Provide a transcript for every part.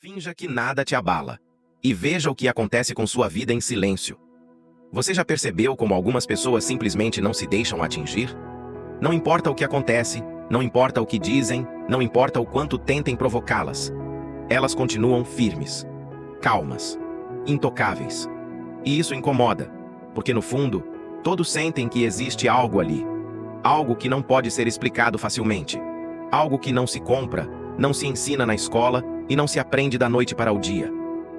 Finja que nada te abala. E veja o que acontece com sua vida em silêncio. Você já percebeu como algumas pessoas simplesmente não se deixam atingir? Não importa o que acontece, não importa o que dizem, não importa o quanto tentem provocá-las. Elas continuam firmes, calmas, intocáveis. E isso incomoda, porque no fundo, todos sentem que existe algo ali. Algo que não pode ser explicado facilmente. Algo que não se compra, não se ensina na escola e não se aprende da noite para o dia.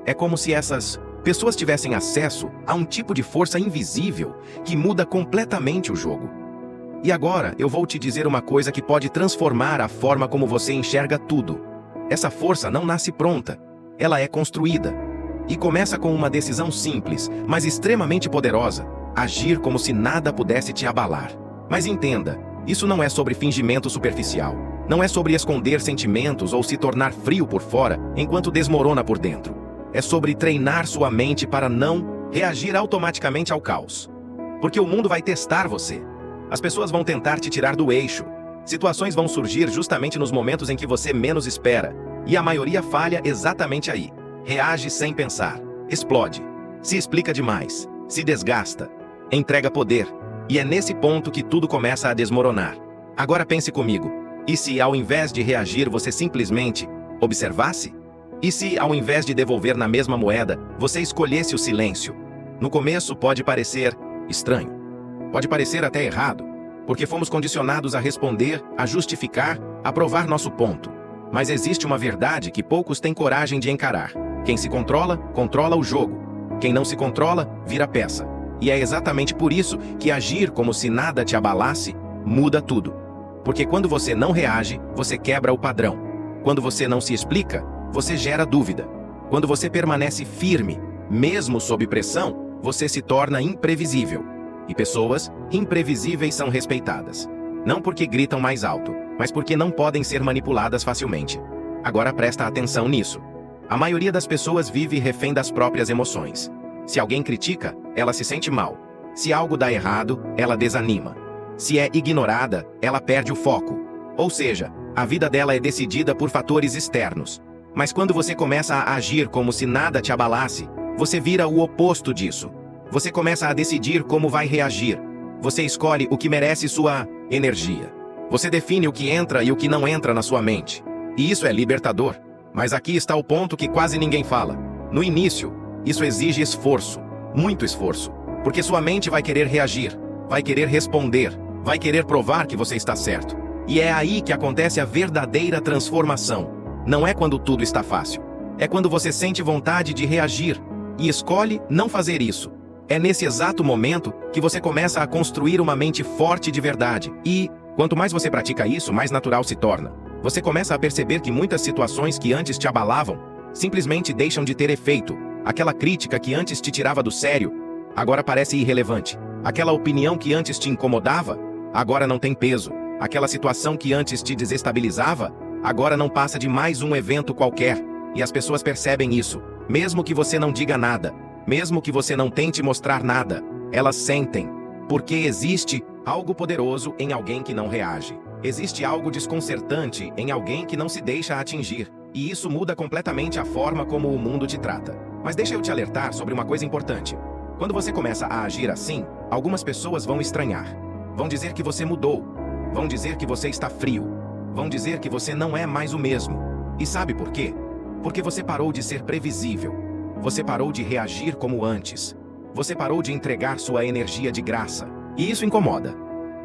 É como se essas pessoas tivessem acesso a um tipo de força invisível que muda completamente o jogo. E agora eu vou te dizer uma coisa que pode transformar a forma como você enxerga tudo. Essa força não nasce pronta, ela é construída. E começa com uma decisão simples, mas extremamente poderosa: agir como se nada pudesse te abalar. Mas entenda, isso não é sobre fingimento superficial. Não é sobre esconder sentimentos ou se tornar frio por fora enquanto desmorona por dentro. É sobre treinar sua mente para não reagir automaticamente ao caos. Porque o mundo vai testar você. As pessoas vão tentar te tirar do eixo. Situações vão surgir justamente nos momentos em que você menos espera. E a maioria falha exatamente aí. Reage sem pensar. Explode. Se explica demais. Se desgasta. Entrega poder. E é nesse ponto que tudo começa a desmoronar. Agora pense comigo. E se ao invés de reagir você simplesmente observasse? E se ao invés de devolver na mesma moeda, você escolhesse o silêncio? No começo pode parecer estranho. Pode parecer até errado, porque fomos condicionados a responder, a justificar, a provar nosso ponto. Mas existe uma verdade que poucos têm coragem de encarar. Quem se controla, controla o jogo. Quem não se controla, vira peça. E é exatamente por isso que agir como se nada te abalasse muda tudo. Porque quando você não reage, você quebra o padrão. Quando você não se explica, você gera dúvida. Quando você permanece firme, mesmo sob pressão, você se torna imprevisível. E pessoas imprevisíveis são respeitadas. Não porque gritam mais alto, mas porque não podem ser manipuladas facilmente. Agora presta atenção nisso. A maioria das pessoas vive refém das próprias emoções. Se alguém critica, ela se sente mal. Se algo dá errado, ela desanima. Se é ignorada, ela perde o foco. Ou seja, a vida dela é decidida por fatores externos. Mas quando você começa a agir como se nada te abalasse, você vira o oposto disso. Você começa a decidir como vai reagir. Você escolhe o que merece sua energia. Você define o que entra e o que não entra na sua mente. E isso é libertador. Mas aqui está o ponto que quase ninguém fala. No início, isso exige esforço. Muito esforço. Porque sua mente vai querer reagir. Vai querer responder. Vai querer provar que você está certo. E é aí que acontece a verdadeira transformação. Não é quando tudo está fácil. É quando você sente vontade de reagir e escolhe não fazer isso. É nesse exato momento que você começa a construir uma mente forte de verdade. E, quanto mais você pratica isso, mais natural se torna. Você começa a perceber que muitas situações que antes te abalavam simplesmente deixam de ter efeito. Aquela crítica que antes te tirava do sério, agora parece irrelevante. Aquela opinião que antes te incomodava, agora não tem peso. Aquela situação que antes te desestabilizava, agora não passa de mais um evento qualquer. E as pessoas percebem isso. Mesmo que você não diga nada, mesmo que você não tente mostrar nada, elas sentem. Porque existe algo poderoso em alguém que não reage. Existe algo desconcertante em alguém que não se deixa atingir. E isso muda completamente a forma como o mundo te trata. Mas deixa eu te alertar sobre uma coisa importante. Quando você começa a agir assim, algumas pessoas vão estranhar. Vão dizer que você mudou. Vão dizer que você está frio. Vão dizer que você não é mais o mesmo. E sabe por quê? Porque você parou de ser previsível. Você parou de reagir como antes. Você parou de entregar sua energia de graça. E isso incomoda.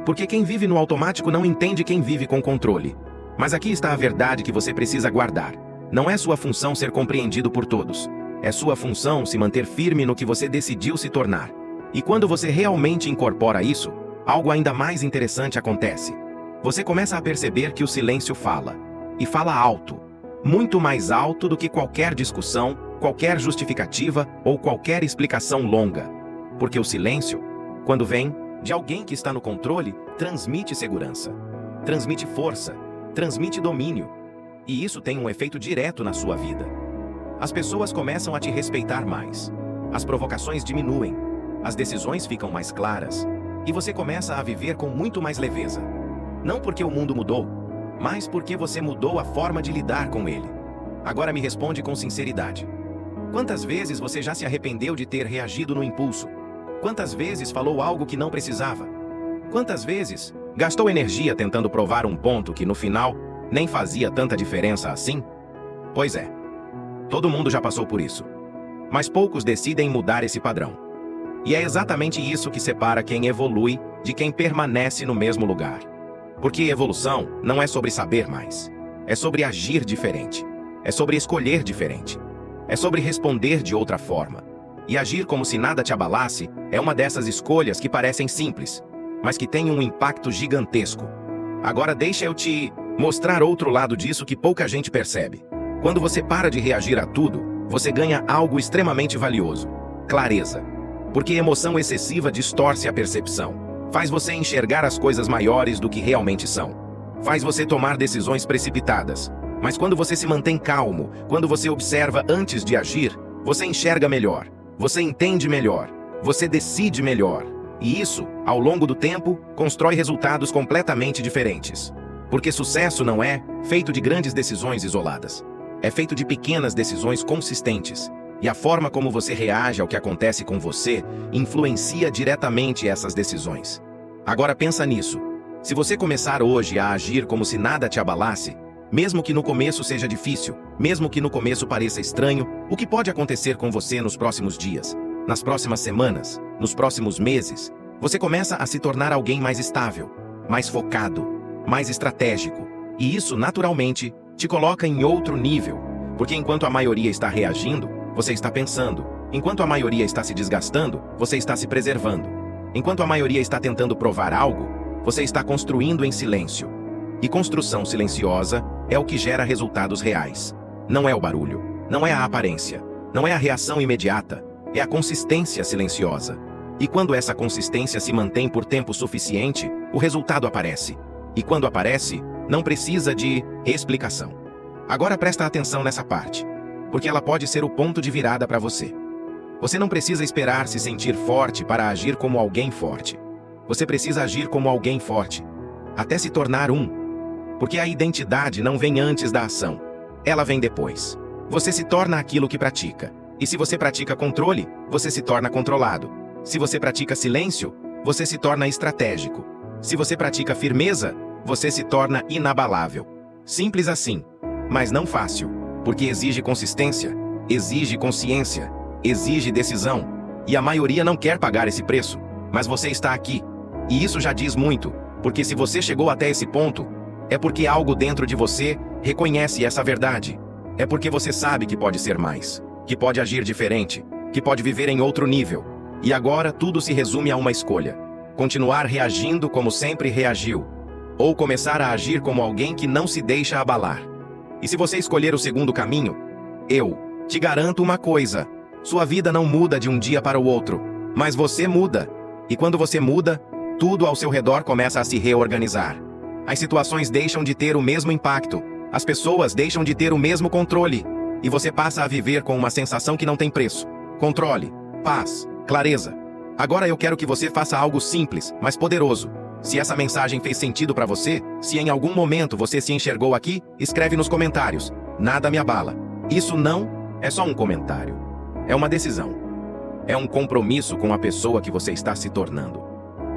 Porque quem vive no automático não entende quem vive com controle. Mas aqui está a verdade que você precisa guardar. Não é sua função ser compreendido por todos. É sua função se manter firme no que você decidiu se tornar. E quando você realmente incorpora isso, algo ainda mais interessante acontece. Você começa a perceber que o silêncio fala. E fala alto. Muito mais alto do que qualquer discussão, qualquer justificativa ou qualquer explicação longa. Porque o silêncio, quando vem de alguém que está no controle, transmite segurança, transmite força, transmite domínio. E isso tem um efeito direto na sua vida. As pessoas começam a te respeitar mais. As provocações diminuem. As decisões ficam mais claras. E você começa a viver com muito mais leveza. Não porque o mundo mudou, mas porque você mudou a forma de lidar com ele. Agora me responde com sinceridade. Quantas vezes você já se arrependeu de ter reagido no impulso? Quantas vezes falou algo que não precisava? Quantas vezes gastou energia tentando provar um ponto que no final nem fazia tanta diferença assim? Pois é, todo mundo já passou por isso. Mas poucos decidem mudar esse padrão. E é exatamente isso que separa quem evolui de quem permanece no mesmo lugar. Porque evolução não é sobre saber mais. É sobre agir diferente. É sobre escolher diferente. É sobre responder de outra forma. E agir como se nada te abalasse é uma dessas escolhas que parecem simples, mas que têm um impacto gigantesco. Agora deixa eu te mostrar outro lado disso que pouca gente percebe. Quando você para de reagir a tudo, você ganha algo extremamente valioso: clareza. Porque emoção excessiva distorce a percepção. Faz você enxergar as coisas maiores do que realmente são. Faz você tomar decisões precipitadas. Mas quando você se mantém calmo, quando você observa antes de agir, você enxerga melhor, você entende melhor, você decide melhor. E isso, ao longo do tempo, constrói resultados completamente diferentes. Porque sucesso não é feito de grandes decisões isoladas. É feito de pequenas decisões consistentes. E a forma como você reage ao que acontece com você influencia diretamente essas decisões. Agora pensa nisso. Se você começar hoje a agir como se nada te abalasse, mesmo que no começo seja difícil, mesmo que no começo pareça estranho, o que pode acontecer com você nos próximos dias, nas próximas semanas, nos próximos meses? Você começa a se tornar alguém mais estável, mais focado, mais estratégico. E isso, naturalmente, te coloca em outro nível. Porque enquanto a maioria está reagindo, você está pensando. Enquanto a maioria está se desgastando, você está se preservando. Enquanto a maioria está tentando provar algo, você está construindo em silêncio. E construção silenciosa é o que gera resultados reais. Não é o barulho, não é a aparência, não é a reação imediata, é a consistência silenciosa. E quando essa consistência se mantém por tempo suficiente, o resultado aparece. E quando aparece, não precisa de explicação. Agora presta atenção nessa parte, porque ela pode ser o ponto de virada para você. Você não precisa esperar se sentir forte para agir como alguém forte. Você precisa agir como alguém forte, até se tornar um. Porque a identidade não vem antes da ação. Ela vem depois. Você se torna aquilo que pratica. E se você pratica controle, você se torna controlado. Se você pratica silêncio, você se torna estratégico. Se você pratica firmeza, você se torna inabalável. Simples assim, mas não fácil. Porque exige consistência, exige consciência, exige decisão. E a maioria não quer pagar esse preço. Mas você está aqui. E isso já diz muito, porque se você chegou até esse ponto, é porque algo dentro de você reconhece essa verdade. É porque você sabe que pode ser mais, que pode agir diferente, que pode viver em outro nível. E agora tudo se resume a uma escolha: continuar reagindo como sempre reagiu, ou começar a agir como alguém que não se deixa abalar. E se você escolher o segundo caminho, eu te garanto uma coisa: sua vida não muda de um dia para o outro, mas você muda. E quando você muda, tudo ao seu redor começa a se reorganizar. As situações deixam de ter o mesmo impacto, as pessoas deixam de ter o mesmo controle, e você passa a viver com uma sensação que não tem preço: controle, paz, clareza. Agora eu quero que você faça algo simples, mas poderoso. Se essa mensagem fez sentido para você, se em algum momento você se enxergou aqui, escreve nos comentários: nada me abala. Isso não é só um comentário. É uma decisão. É um compromisso com a pessoa que você está se tornando.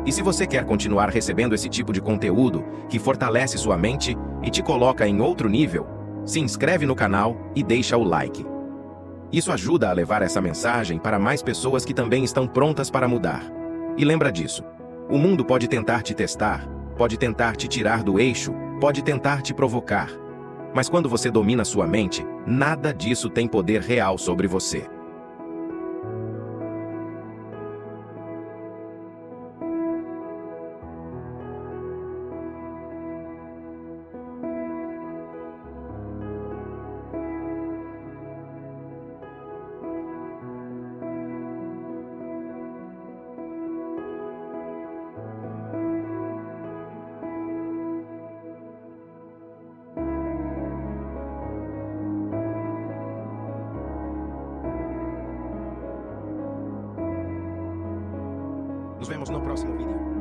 E se você quer continuar recebendo esse tipo de conteúdo que fortalece sua mente e te coloca em outro nível, se inscreve no canal e deixa o like. Isso ajuda a levar essa mensagem para mais pessoas que também estão prontas para mudar. E lembra disso: o mundo pode tentar te testar, pode tentar te tirar do eixo, pode tentar te provocar. Mas quando você domina sua mente, nada disso tem poder real sobre você. Nos vemos no próximo vídeo.